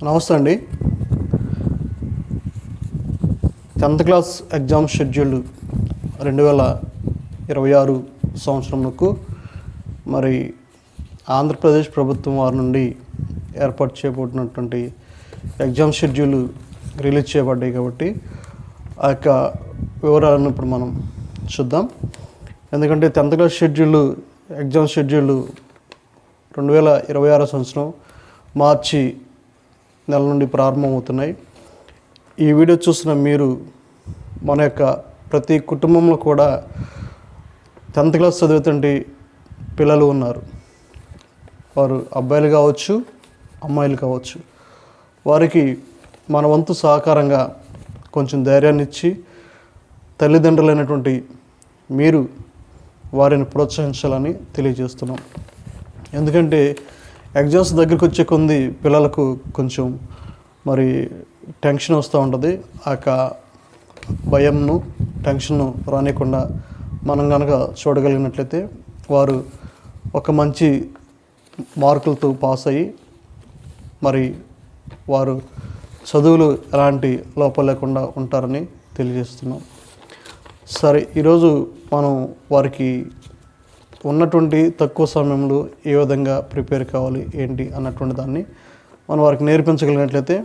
నమస్తే అండి. 10th class exam schedule 2026 సంవత్సరంకు మరి ఆంధ్రప్రదేశ్ ప్రభుత్వం వారి నుండి ఏర్పాటు చేయబడినటువంటి ఎగ్జామ్ షెడ్యూల్ రిలీజ్ చేయబడ్డాయి కాబట్టి ఆ యొక్క వివరాలను ఇప్పుడు మనం చూద్దాం. ఎందుకంటే 10th క్లాస్ ఎగ్జామ్ షెడ్యూల్ 2026 సంవత్సరం మార్చి నెల నుండి ప్రారంభమవుతున్నాయి. ఈ వీడియో చూసిన మీరు మన యొక్క ప్రతి కుటుంబంలో కూడా 10th క్లాస్ చదువుతుంటే పిల్లలు ఉన్నారు. వారు అబ్బాయిలు కావచ్చు, అమ్మాయిలు కావచ్చు. వారికి మన వంతు సహకారంగా కొంచెం ధైర్యాన్ని ఇచ్చి తల్లిదండ్రులైనటువంటి మీరు వారిని ప్రోత్సహించాలని తెలియజేస్తున్నాం. ఎందుకంటే ఎగ్జామ్స్ దగ్గరికి వచ్చే కొంది పిల్లలకు కొంచెం మరి టెన్షన్ వస్తూ ఉంటుంది. ఆ యొక్క భయంను టెన్షన్ను రానికుండా మనం కనుక చూడగలిగినట్లయితే వారు ఒక మంచి మార్కులతో పాస్ అయ్యి మరి వారు చదువులు ఎలాంటి లోపం లేకుండా ఉంటారని తెలియజేస్తున్నాం. సరే, ఈరోజు మనం వారికి ఉన్నటువంటి తక్కువ సమయంలో ఏ విధంగా ప్రిపేర్ కావాలి ఏంటి అన్నటువంటి దాన్ని మనం వారికి నేర్పించగలిగినట్లయితే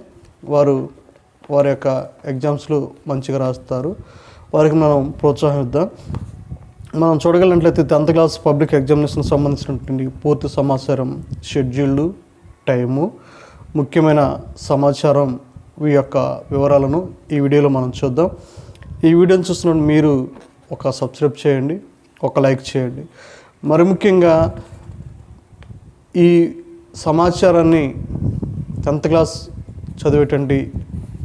వారి యొక్క ఎగ్జామ్స్లో మంచిగా రాస్తారు. వారికి మనం ప్రోత్సాహం ఇద్దాం. మనం చూడగలిగినట్లయితే 10th క్లాస్ పబ్లిక్ ఎగ్జామినేషన్ సంబంధించినటువంటి పూర్తి సమాచారం, షెడ్యూళ్ళు, టైము, ముఖ్యమైన సమాచారం ఈ యొక్క వివరాలను ఈ వీడియోలో మనం చూద్దాం. ఈ వీడియోని చూస్తున్న మీరు ఒక సబ్స్క్రైబ్ చేయండి, ఒక లైక్ చేయండి. మరి ముఖ్యంగా ఈ సమాచారాన్ని 10th క్లాస్ చదివేటువంటి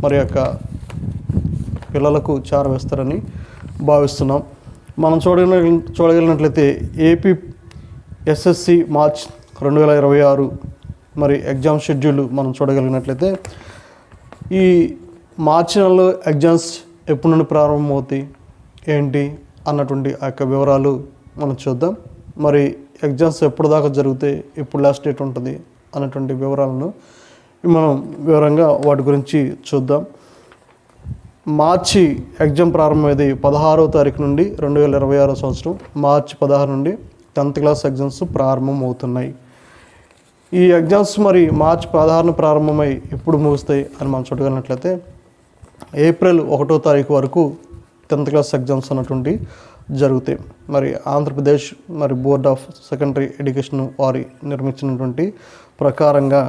మరి యొక్క పిల్లలకు చేరవేస్తారని భావిస్తున్నాం. మనం చూడగలిగినట్లయితే ఏపీ ఎస్ఎస్సి మార్చ్ 2026 మరి ఎగ్జామ్ షెడ్యూల్ మనం చూడగలిగినట్లయితే ఈ మార్చి నెలలో ఎగ్జామ్స్ ఎప్పటి నుండి ప్రారంభమవుతాయి ఏంటి అన్నటువంటి ఆ యొక్క వివరాలు మనం చూద్దాం. మరి ఎగ్జామ్స్ ఎప్పుడు దాకా జరుగుతాయి, ఎప్పుడు లాస్ట్ డేట్ ఉంటుంది అన్నటువంటి వివరాలను మనం వివరంగా వాటి గురించి చూద్దాం. మార్చి ఎగ్జామ్ ప్రారంభమయ్యేది 16వ తారీఖు నుండి 2026 సంవత్సరం మార్చి 16 నుండి 10th క్లాస్ ఎగ్జామ్స్ ప్రారంభం అవుతున్నాయి. ఈ ఎగ్జామ్స్ మరి మార్చి 16న ప్రారంభమై ఎప్పుడు ముగుస్తాయి అని మనం చూడగలిగినట్లయితే ఏప్రిల్ 1వ తారీఖు వరకు 10th క్లాస్ ఎగ్జామ్స్ అన్నటువంటి జరుగుతాయి. మరి ఆంధ్రప్రదేశ్ మరి బోర్డ్ ఆఫ్ సెకండరీ ఎడ్యుకేషన్ వారి నిర్మించినటువంటి ప్రకారంగా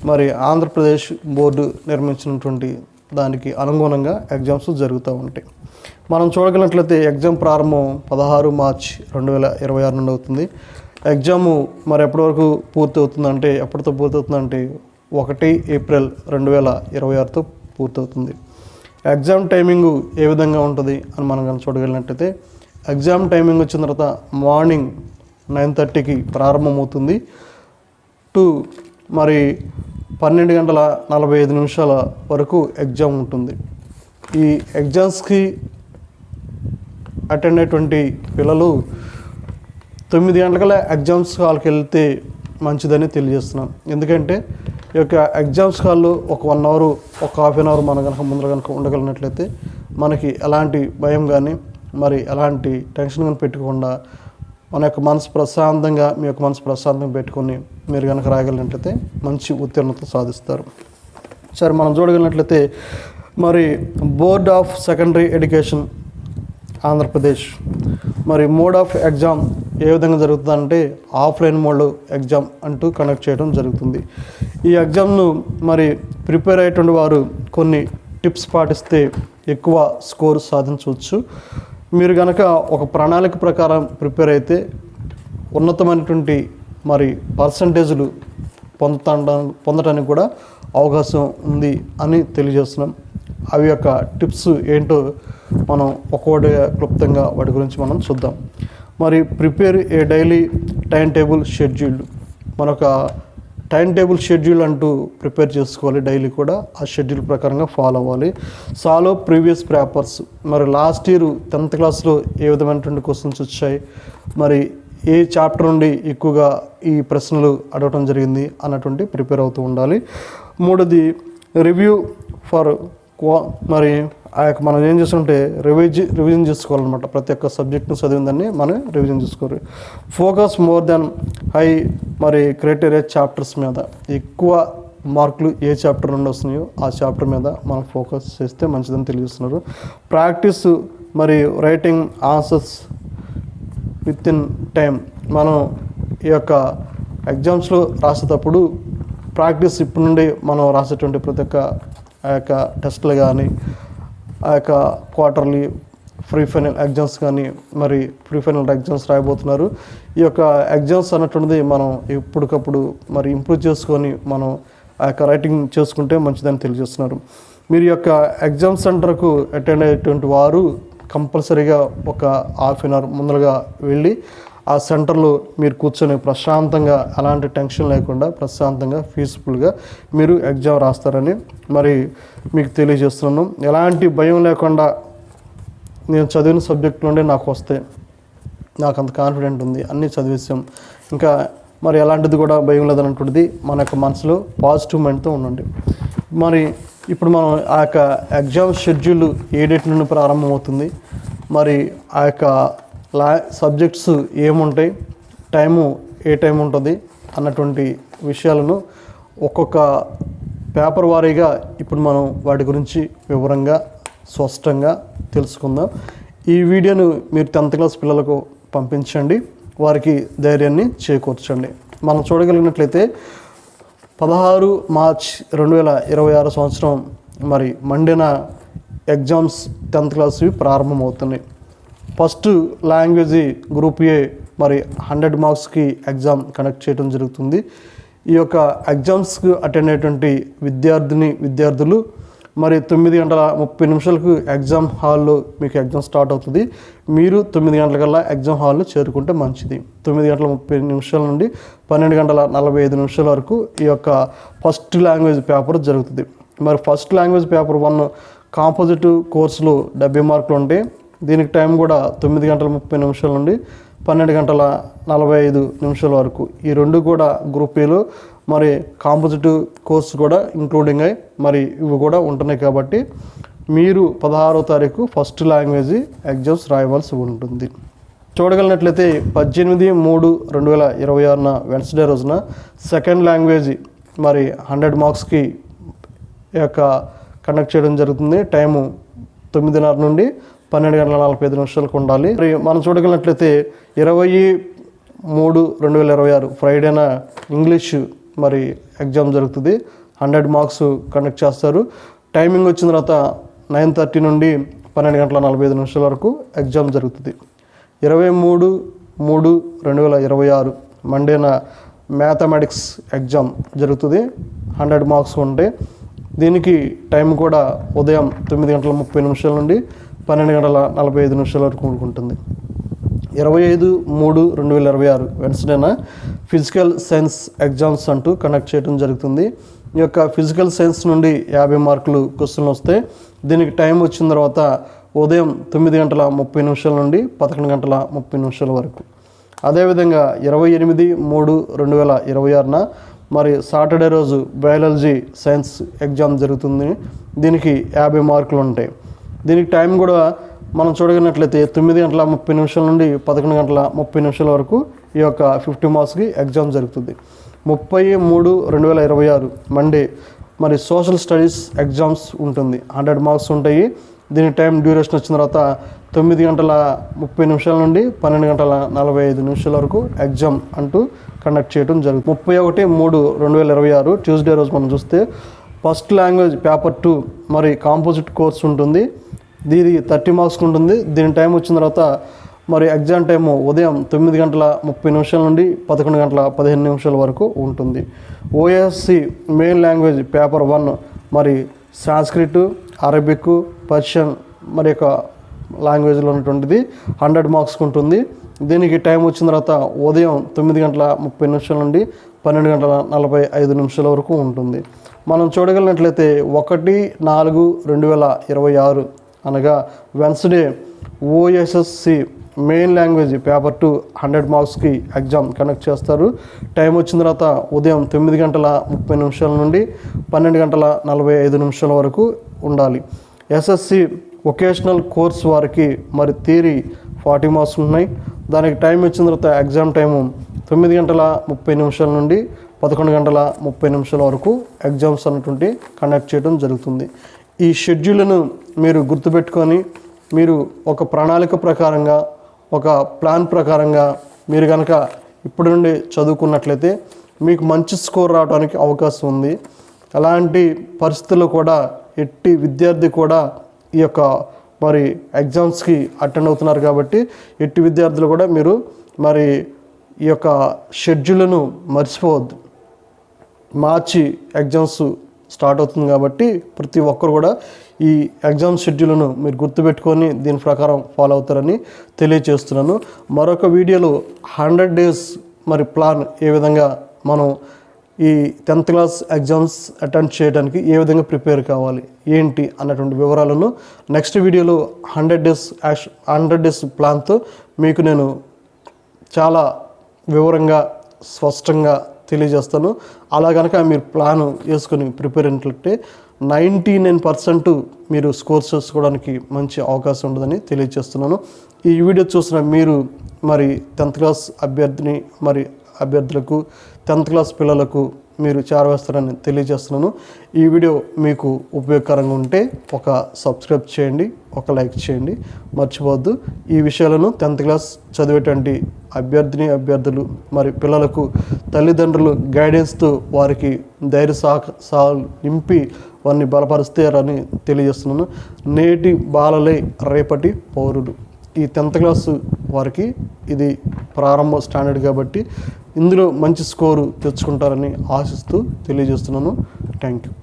మరి ఆంధ్రప్రదేశ్ బోర్డు నిర్మించినటువంటి దానికి అనుగుణంగా ఎగ్జామ్స్ జరుగుతూ ఉంటాయి. మనం చూడగలిగినట్లయితే ఎగ్జామ్ ప్రారంభం 16 మార్చ్ 2026 నుండి అవుతుంది. ఎగ్జాము మరి ఎప్పటి వరకు పూర్తి అవుతుందంటే ఎప్పటితో పూర్తి అవుతుందంటే 1 ఏప్రిల్ 2026తో పూర్తవుతుంది. ఎగ్జామ్ టైమింగు ఏ విధంగా ఉంటుంది అని మనం కానీ చూడగలిగినట్లయితే ఎగ్జామ్ టైమింగ్ వచ్చిన తర్వాత మార్నింగ్ 9:30కి ప్రారంభమవుతుంది టు మరి 12:45 వరకు ఎగ్జామ్ ఉంటుంది. ఈ ఎగ్జామ్స్కి అటెండ్ అయ్యేటువంటి పిల్లలు 9 గంటల ఎగ్జామ్స్ హాల్కి వెళ్తే మంచిదని తెలియజేస్తున్నాం. ఎందుకంటే ఈ యొక్క ఎగ్జామ్స్ హాల్లో ఒక 1 అవర్, ఒక హాఫ్ అన్ అవర్ మనం కనుక ముందర కనుక ఉండగలిగినట్లయితే మనకి ఎలాంటి భయం కానీ మరి ఎలాంటి టెన్షన్ కానీ పెట్టుకోకుండా మన యొక్క మనసు ప్రశాంతంగా మీ యొక్క మనసు ప్రశాంతంగా పెట్టుకొని మీరు కనుక రాయగలిగినట్లయితే మంచి ఉత్తీర్ణత సాధిస్తారు. సరే, మనం చూడగలిగినట్లయితే మరి board of secondary education Andhra Pradesh మరి మోడ్ ఆఫ్ ఎగ్జామ్ ఏ విధంగా జరుగుతుందంటే ఆఫ్లైన్ మోడ్లో ఎగ్జామ్ అంటూ కండక్ట్ చేయడం జరుగుతుంది. ఈ ఎగ్జామ్ను మరి ప్రిపేర్ అయ్యేటువంటి వారు కొన్ని టిప్స్ పాటిస్తే ఎక్కువ స్కోర్ సాధించవచ్చు. మీరు కనుక ఒక ప్రణాళిక ప్రకారం ప్రిపేర్ అయితే ఉన్నతమైనటువంటి మరి పర్సంటేజ్లు పొందటానికి కూడా అవకాశం ఉంది అని తెలియజేస్తున్నాం. అవి యొక్క టిప్స్ ఏంటో మనం ఒక్కొక్కటిగా క్లుప్తంగా వాటి గురించి మనం చూద్దాం. మరి prepare a daily time table schedule, మనొక టైం టేబుల్ షెడ్యూల్ అంటూ ప్రిపేర్ చేసుకోవాలి. డైలీ కూడా ఆ షెడ్యూల్ ప్రకారంగా ఫాలో అవ్వాలి. సాల్వ్ ప్రీవియస్ పేపర్స్, మరి లాస్ట్ ఇయర్ 10th క్లాస్లో ఏ విధమైనటువంటి క్వశ్చన్స్ వచ్చాయి, మరి ఏ చాప్టర్ నుండి ఎక్కువగా ఈ ప్రశ్నలు అడగటం జరిగింది అన్నటువంటి ప్రిపేర్ అవుతూ ఉండాలి. మూడోది రివ్యూ ఫర్ మరి ఆ యొక్క మనం ఏం చేస్తుంటే రివిజన్ చేసుకోవాలన్నమాట. ప్రతి ఒక్క సబ్జెక్ట్ను చదివిందని మనం రివిజన్ చేసుకోవాలి. ఫోకస్ మోర్ దెన్ హై మరి క్రైటీరియా చాప్టర్స్ మీద, ఎక్కువ మార్కులు ఏ చాప్టర్ నుండి వస్తున్నాయో ఆ చాప్టర్ మీద మనం ఫోకస్ చేస్తే మంచిదని తెలియజేస్తున్నారు. ప్రాక్టీస్ మరి writing answers with in time, మనం ఈ యొక్క ఎగ్జామ్స్లో రాసేటప్పుడు ప్రాక్టీస్ ఇప్పటి నుండి మనం రాసేటువంటి ప్రతి ఒక్క ఆ యొక్క టెస్టులు కానీ, ఆ యొక్క క్వార్టర్లీ ప్రీ ఫైనల్ ఎగ్జామ్స్ కానీ, మరి ప్రీ ఫైనల్ ఎగ్జామ్స్ రాయబోతున్నారు. ఈ యొక్క ఎగ్జామ్స్ అన్నటువంటిది మనం ఎప్పటికప్పుడు మరి ఇంప్రూవ్ చేసుకొని మనం ఆ యొక్క రైటింగ్ చేసుకుంటే మంచిదని తెలియజేస్తున్నారు. మీరు యొక్క ఎగ్జామ్ సెంటర్కు అటెండ్ అయ్యేటువంటి వారు కంపల్సరీగా ఒక హాఫ్ అన్ అవర్ ముందరగా వెళ్ళి ఆ సెంటర్లో మీరు కూర్చొని ప్రశాంతంగా, అలాంటి టెన్షన్ లేకుండా ప్రశాంతంగా పీస్ఫుల్గా మీరు ఎగ్జామ్ రాస్తారని మరి మీకు తెలియజేస్తున్నాను. ఎలాంటి భయం లేకుండా నేను చదివిన సబ్జెక్ట్ నుండి నాకు వస్తే నాకు అంత కాన్ఫిడెంట్ ఉంది, అన్నీ చదివేసాం, ఇంకా మరి ఎలాంటిది కూడా భయం లేదన్నటువంటిది మన యొక్క మనసులో పాజిటివ్ మైండ్తో ఉండండి. మరి ఇప్పుడు మనం ఆ యొక్క ఎగ్జామ్ షెడ్యూల్ ఏ డేట్ నుండి ప్రారంభమవుతుంది, మరి ఆ యొక్క సబ్జెక్ట్స్ ఏముంటాయి, ఏ టైం ఉంటుంది అన్నటువంటి విషయాలను ఒక్కొక్క పేపర్ వారీగా ఇప్పుడు మనం వాటి గురించి వివరంగా స్పష్టంగా తెలుసుకుందాం. ఈ వీడియోను మీరు 10th క్లాస్ పిల్లలకు పంపించండి, వారికి ధైర్యాన్ని చేకూర్చండి. మనం చూడగలిగినట్లయితే 16 మార్చ్ 2026 సంవత్సరం మరి మండేన ఎగ్జామ్స్ 10th క్లాస్వి ప్రారంభమవుతున్నాయి. ఫస్ట్ లాంగ్వేజ్ గ్రూప్ ఏ మరి 100 మార్క్స్కి ఎగ్జామ్ కండక్ట్ చేయడం జరుగుతుంది. ఈ యొక్క ఎగ్జామ్స్కి అటెండ్ అయ్యేటువంటి విద్యార్థులు మరి 9:30 ఎగ్జామ్ హాల్లో మీకు ఎగ్జామ్ స్టార్ట్ అవుతుంది. మీరు 9 గంటలకల్లా ఎగ్జామ్ హాల్లో చేరుకుంటే మంచిది. 9:30 నుండి 12:45 వరకు ఈ యొక్క ఫస్ట్ లాంగ్వేజ్ పేపర్ జరుగుతుంది. మరి ఫస్ట్ లాంగ్వేజ్ పేపర్ 1 కాంపోజిటివ్ కోర్సులో 70 మార్కులు ఉంటాయి. దీనికి టైం కూడా 9:30 నుండి 12:45 వరకు. ఈ రెండు కూడా గ్రూప్ ఏలో మరి కాంపోజిటివ్ కోర్స్ కూడా ఇంక్లూడింగ్ అయ్యి మరి ఇవి కూడా ఉంటున్నాయి. కాబట్టి మీరు 16వ తారీఖు ఫస్ట్ లాంగ్వేజ్ ఎగ్జామ్స్ రాయవలసి ఉంటుంది. చూడగలిగినట్లయితే 18/3/2026 వెన్స్డే రోజున సెకండ్ లాంగ్వేజ్ మరి 100 మార్క్స్కి యొక్క కండక్ట్ చేయడం జరుగుతుంది. టైము 9:30 నుండి 12:45 ఉండాలి. మరి మనం చూడగలిగినట్లయితే 20/3/2026 ఫ్రైడేన ఇంగ్లీష్ మరి ఎగ్జామ్ జరుగుతుంది. 100 మార్క్స్ కండక్ట్ చేస్తారు. టైమింగ్ వచ్చిన తర్వాత 9:30 నుండి 12:45 వరకు ఎగ్జామ్ జరుగుతుంది. 23/3/2026 మండేన మ్యాథమెటిక్స్ ఎగ్జామ్ జరుగుతుంది. 100 మార్క్స్ ఉంటాయి. దీనికి టైం కూడా ఉదయం 9:30 నుండి 12:45 వరకు ఉంటుంది. 25/3/2026 వెన్స్డేన ఫిజికల్ సైన్స్ ఎగ్జామ్స్ అంటూ కండక్ట్ చేయడం జరుగుతుంది. ఈ యొక్క ఫిజికల్ సైన్స్ నుండి 50 మార్కులు క్వశ్చన్లు వస్తాయి. దీనికి టైం వచ్చిన తర్వాత ఉదయం 9:30 నుండి 11:30 వరకు. అదేవిధంగా 28/3/2026 మరి సాటర్డే రోజు బయాలజీ సైన్స్ ఎగ్జామ్ జరుగుతుంది. దీనికి 50 మార్కులు ఉంటాయి. దీనికి టైం కూడా మనం చూడగలిగినట్లయితే 9:30 నుండి 11:30 వరకు ఈ యొక్క 50 మార్క్స్కి ఎగ్జామ్ జరుగుతుంది. 30/3/2026 మండే మరి సోషల్ స్టడీస్ ఎగ్జామ్స్ ఉంటుంది. 100 మార్క్స్ ఉంటాయి. దీని టైం డ్యూరేషన్ వచ్చిన తర్వాత 9:30 నుండి 12:45 వరకు ఎగ్జామ్ అంటూ కండక్ట్ చేయడం జరుగుతుంది. 31/3/2026 ట్యూస్డే రోజు మనం చూస్తే ఫస్ట్ లాంగ్వేజ్ పేపర్ 2 మరి కాంపోజిట్ కోర్స్ ఉంటుంది. దీని 30 మార్క్స్ ఉంటుంది. దీని టైం వచ్చిన తర్వాత మరి ఎగ్జామ్ టైము ఉదయం 9:30 నుండి 11:15 వరకు ఉంటుంది. ఓఎస్సి మెయిన్ లాంగ్వేజ్ పేపర్ 1 మరి సాంస్క్రిట్, అరబిక్, పర్షియన్ మరి యొక్క లాంగ్వేజ్లో ఉన్నటువంటిది 100 మార్క్స్కి ఉంటుంది. దీనికి టైం వచ్చిన తర్వాత ఉదయం 9:30 నుండి 12:45 వరకు ఉంటుంది. మనం చూడగలిగినట్లయితే 1/4/2026 అనగా Wednesday OSSC main language paper 2 100 మార్క్స్కి ఎగ్జామ్ కండక్ట్ చేస్తారు. టైం వచ్చిన తర్వాత ఉదయం 9:30 నుండి 12:45 వరకు ఉండాలి. ఎస్ఎస్సి వొకేషనల్ కోర్స్ వారికి మరి థియరీ 40 మార్క్స్ ఉన్నాయి. దానికి టైం వచ్చిన తర్వాత ఎగ్జామ్ టైము 9:30 నుండి 11:30 వరకు ఎగ్జామ్స్ అన్నటువంటి కండక్ట్ చేయడం జరుగుతుంది. ఈ షెడ్యూల్ను మీరు గుర్తుపెట్టుకొని మీరు ఒక ప్రణాళిక ప్రకారంగా ఒక ప్లాన్ ప్రకారంగా మీరు కనుక ఇప్పటి నుండి చదువుకున్నట్లయితే మీకు మంచి స్కోర్ రావడానికి అవకాశం ఉంది. అలాంటి పరిస్థితుల్లో కూడా ఎట్టి విద్యార్థి కూడా ఈ యొక్క మరి ఎగ్జామ్స్కి అటెండ్ అవుతున్నారు కాబట్టి ఎట్టి విద్యార్థులు కూడా మీరు మరి ఈ యొక్క షెడ్యూల్ను మర్చిపోవద్దు. మార్చి ఎగ్జామ్స్ స్టార్ట్ అవుతుంది కాబట్టి ప్రతి ఒక్కరు కూడా ఈ ఎగ్జామ్ షెడ్యూల్ను మీరు గుర్తుపెట్టుకొని దీని ప్రకారం ఫాలో అవుతారని తెలియజేస్తున్నాను. మరొక వీడియోలో 100 డేస్ మరి ప్లాన్ ఏ విధంగా మనం ఈ 10th క్లాస్ ఎగ్జామ్స్ అటెండ్ చేయడానికి ఏ విధంగా ప్రిపేర్ కావాలి ఏంటి అన్నటువంటి వివరాలను నెక్స్ట్ వీడియోలో 100 డేస్ ప్లాన్తో మీకు నేను చాలా వివరంగా స్పష్టంగా తెలియజేస్తాను. అలా కనుక మీరు ప్లాన్ వేసుకొని ప్రిపేర్ అయినట్లయితే 99% మీరు స్కోర్ చేసుకోవడానికి మంచి అవకాశం ఉంటుందని తెలియజేస్తున్నాను. ఈ వీడియో చూసిన మీరు మరి 10th క్లాస్ అభ్యర్థులకు 10th క్లాస్ పిల్లలకు మీరు చేరవేస్తారని తెలియజేస్తున్నాను. ఈ వీడియో మీకు ఉపయోగకరంగా ఉంటే ఒక సబ్స్క్రైబ్ చేయండి, ఒక లైక్ చేయండి, మర్చిపోవద్దు. ఈ విషయాలను 10th క్లాస్ చదివేటువంటి అభ్యర్థులు మరి పిల్లలకు తల్లిదండ్రులు గైడెన్స్తో వారికి ధైర్య నింపి వారిని బలపరుస్తారని తెలియజేస్తున్నాను. నేటి బాలలే రేపటి పౌరులు. ఈ 10th క్లాస్ వారికి ఇది ప్రారంభ స్టాండర్డ్ కాబట్టి ఇందులో మంచి స్కోరు తెచ్చుకుంటారని ఆశిస్తూ తెలియజేస్తున్నాను. Thank you.